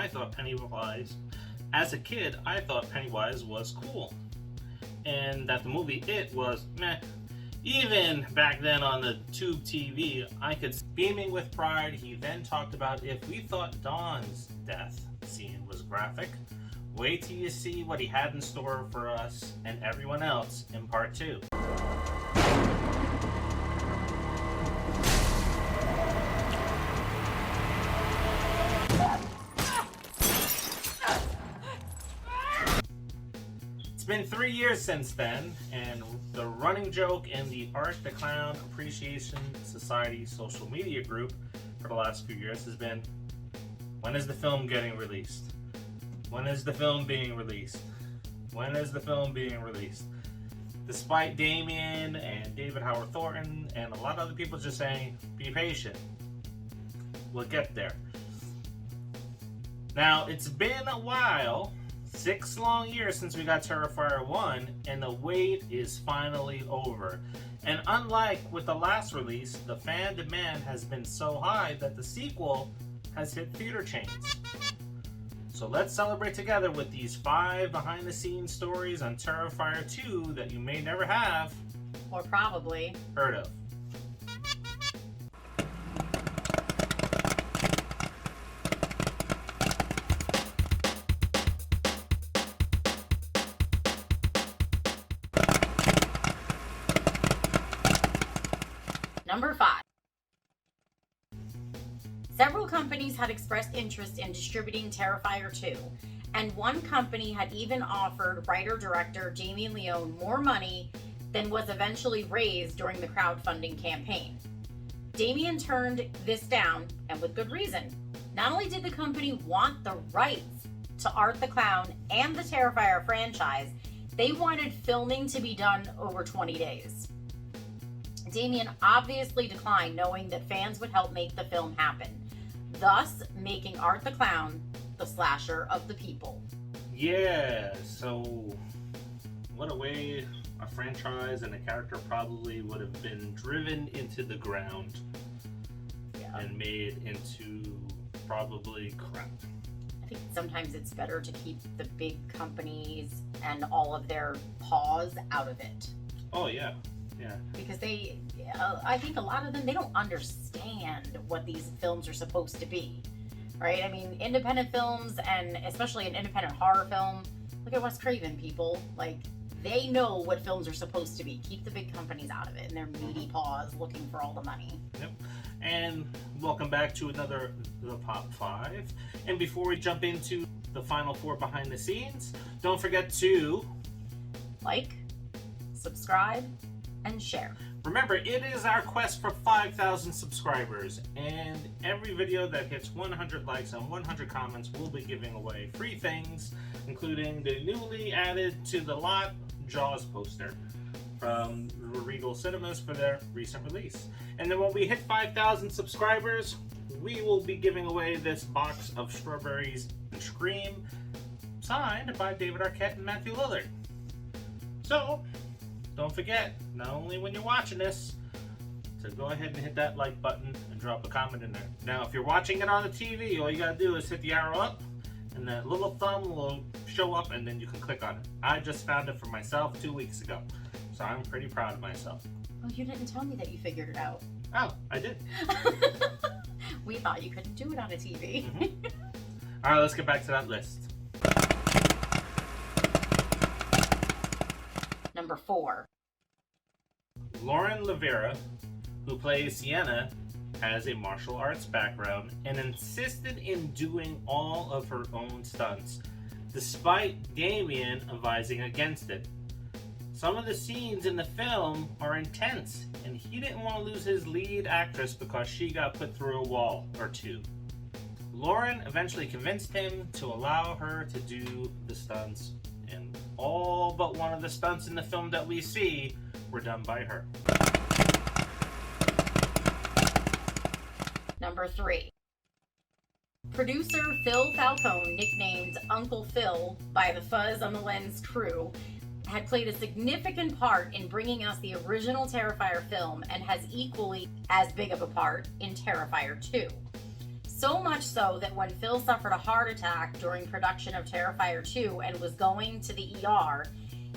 thought Pennywise, as a kid, I thought Pennywise was cool. And that the movie It was meh. Even back then on the tube TV, I could beaming with pride. He then talked about if we thought Dawn's death scene was graphic, wait till you see what he had in store for us and everyone else in part 2. It's been 3 years since then, and the running joke in the Art the Clown Appreciation Society social media group for the last few years has been, when is the film getting released? When is the film being released? When is the film being released? Despite Damien and David Howard Thornton and a lot of other people just saying, be patient. We'll get there. Now, it's been a while, 6 long years since we got Terrifier 1, and the wait is finally over. And unlike with the last release, the fan demand has been so high that the sequel has hit theater chains. So let's celebrate together with these 5 behind-the-scenes stories on Terrifier 2 that you may never have, or probably, heard of. Number 5. Several companies had expressed interest in distributing Terrifier 2, and one company had even offered writer-director Damien Leone more money than was eventually raised during the crowdfunding campaign. Damien turned this down, and with good reason. Not only did the company want the rights to Art the Clown and the Terrifier franchise, they wanted filming to be done over 20 days. Damien obviously declined, knowing that fans would help make the film happen, thus making Art the Clown the slasher of the people. Yeah, so what a way a franchise and a character probably would have been driven into the ground and made into probably crap. I think sometimes it's better to keep the big companies and all of their paws out of it. Oh, yeah. Yeah. Because I think a lot of them, they don't understand what these films are supposed to be, right? I mean, independent films, and especially an independent horror film, look at Wes Craven, people. Like, they know what films are supposed to be. Keep the big companies out of it and their meaty paws looking for all the money. Yep. And welcome back to another The Pop 5. And before we jump into the final 4 behind the scenes, don't forget to like, subscribe, and share. Remember, it is our quest for 5,000 subscribers, and every video that hits 100 likes and 100 comments, we'll be giving away free things, including the newly added to the lot Jaws poster from Regal Cinemas for their recent release. And then when we hit 5,000 subscribers, we will be giving away this box of Strawberries and Scream, signed by David Arquette and Matthew Lillard. So, don't forget, not only when you're watching this, to go ahead and hit that like button and drop a comment in there. Now, if you're watching it on the TV, all you gotta do is hit the arrow up, and that little thumb will show up, and then you can click on it. I just found it for myself 2 weeks ago, so I'm pretty proud of myself. Oh, you didn't tell me that you figured it out. Oh, I did. We thought you couldn't do it on a TV. Mm-hmm. All right, let's get back to that list. Number 4. Lauren Levera, who plays Sienna, has a martial arts background and insisted in doing all of her own stunts, despite Damien advising against it. Some of the scenes in the film are intense, and he didn't want to lose his lead actress because she got put through a wall or two. Lauren eventually convinced him to allow her to do the stunts, and all but one of the stunts in the film that we see were done by her. Number 3. Producer Phil Falcone, nicknamed Uncle Phil by the Fuzz on the Lens crew, had played a significant part in bringing us the original Terrifier film and has equally as big of a part in Terrifier 2. So much so that when Phil suffered a heart attack during production of Terrifier 2 and was going to the ER,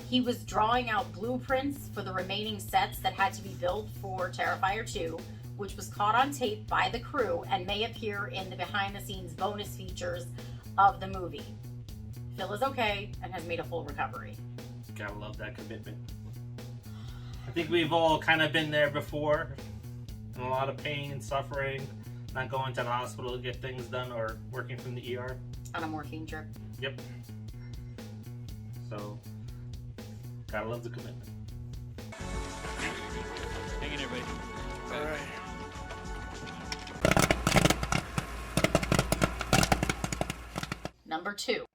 he was drawing out blueprints for the remaining sets that had to be built for Terrifier 2, which was caught on tape by the crew and may appear in the behind-the-scenes bonus features of the movie. Phil is okay and has made a full recovery. Gotta love that commitment. I think we've all kind of been there before, in a lot of pain, suffering, not going to the hospital to get things done or working from the ER. On a morphine trip. Yep. So, gotta love the commitment. Hang in there, buddy. All right. Number 2.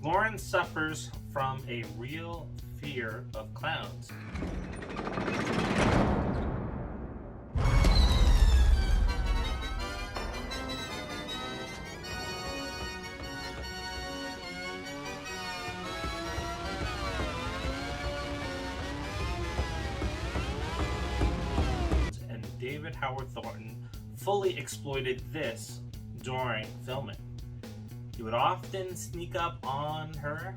Lauren suffers from a real fear of clowns. And David Howard Thornton fully exploited this during filming. He would often sneak up on her,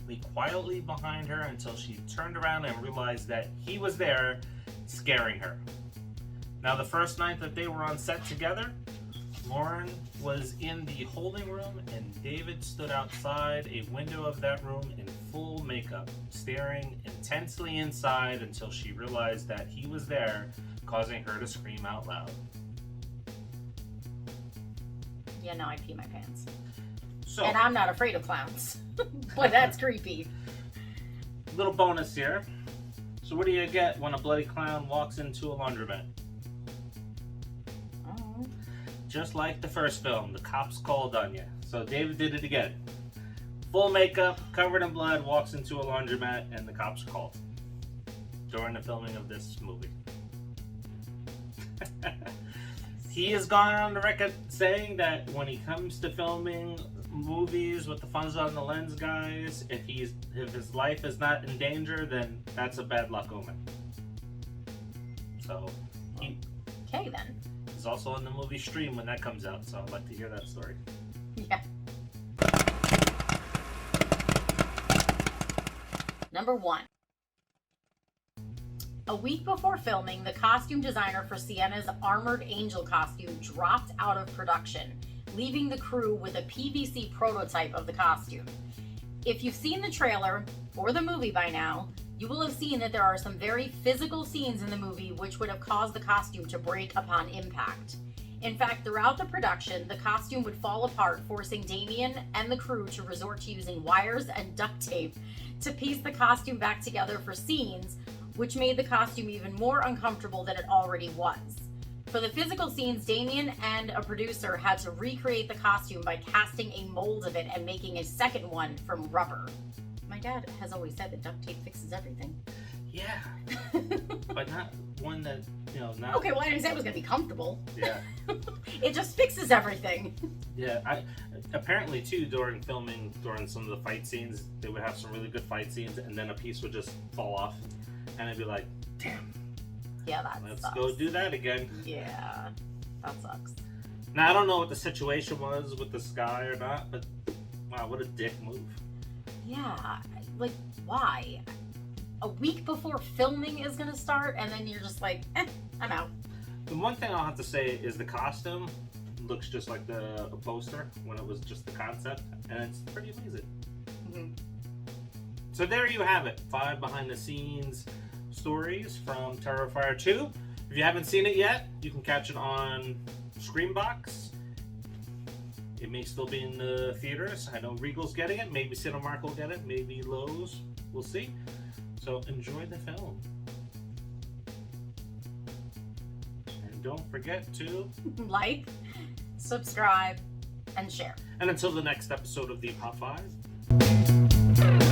be quietly behind her until she turned around and realized that he was there, scaring her. Now, the first night that they were on set together, Lauren was in the holding room and David stood outside a window of that room in full makeup, staring intensely inside until she realized that he was there, causing her to scream out loud. Yeah, no, I pee my pants. So, And I'm not afraid of clowns. But that's creepy. little bonus here. So what do you get when a bloody clown walks into a laundromat? Oh. Just like the first film, the cops called on you. So David did it again. Full makeup, covered in blood, walks into a laundromat, and the cops called during the filming of this movie. He has gone on the record saying that when he comes to filming movies with the funds on the lens, guys, if his life is not in danger, then that's a bad luck omen. So Okay, then. he's also in the movie Stream when that comes out, so I'd like to hear that story. Yeah. Number 1. A week before filming, the costume designer for Sienna's Armored Angel costume dropped out of production, leaving the crew with a PVC prototype of the costume. If you've seen the trailer or the movie by now, you will have seen that there are some very physical scenes in the movie which would have caused the costume to break upon impact. In fact, throughout the production, the costume would fall apart, forcing Damien and the crew to resort to using wires and duct tape to piece the costume back together for scenes, which made the costume even more uncomfortable than it already was. For the physical scenes, Damien and a producer had to recreate the costume by casting a mold of it and making a second one from rubber. My dad has always said that duct tape fixes everything. Yeah, but not one that, not... Okay, well, I didn't say it was going to be comfortable. Yeah. It just fixes everything. Yeah, apparently too, during filming, during some of the fight scenes, they would have some really good fight scenes, and then a piece would just fall off, and I'd be like, damn. Yeah, that Let's sucks. go do that again. Yeah, that sucks. Now, I don't know what the situation was with this guy or not, but wow, what a dick move. Yeah, like, why? A week before filming is going to start, and then you're just like, I'm out. The one thing I'll have to say is the costume looks just like the poster when it was just the concept, and it's pretty amazing. Mm-hmm. So there you have it, 5 behind-the-scenes stories from Terrifier 2. If you haven't seen it yet, you can catch it on Screambox. It may still be in the theaters. I know Regal's getting it. Maybe Cinemark will get it. Maybe Lowe's. We'll see. So enjoy the film. And don't forget to Like, subscribe, and share. And until the next episode of the Pop 5.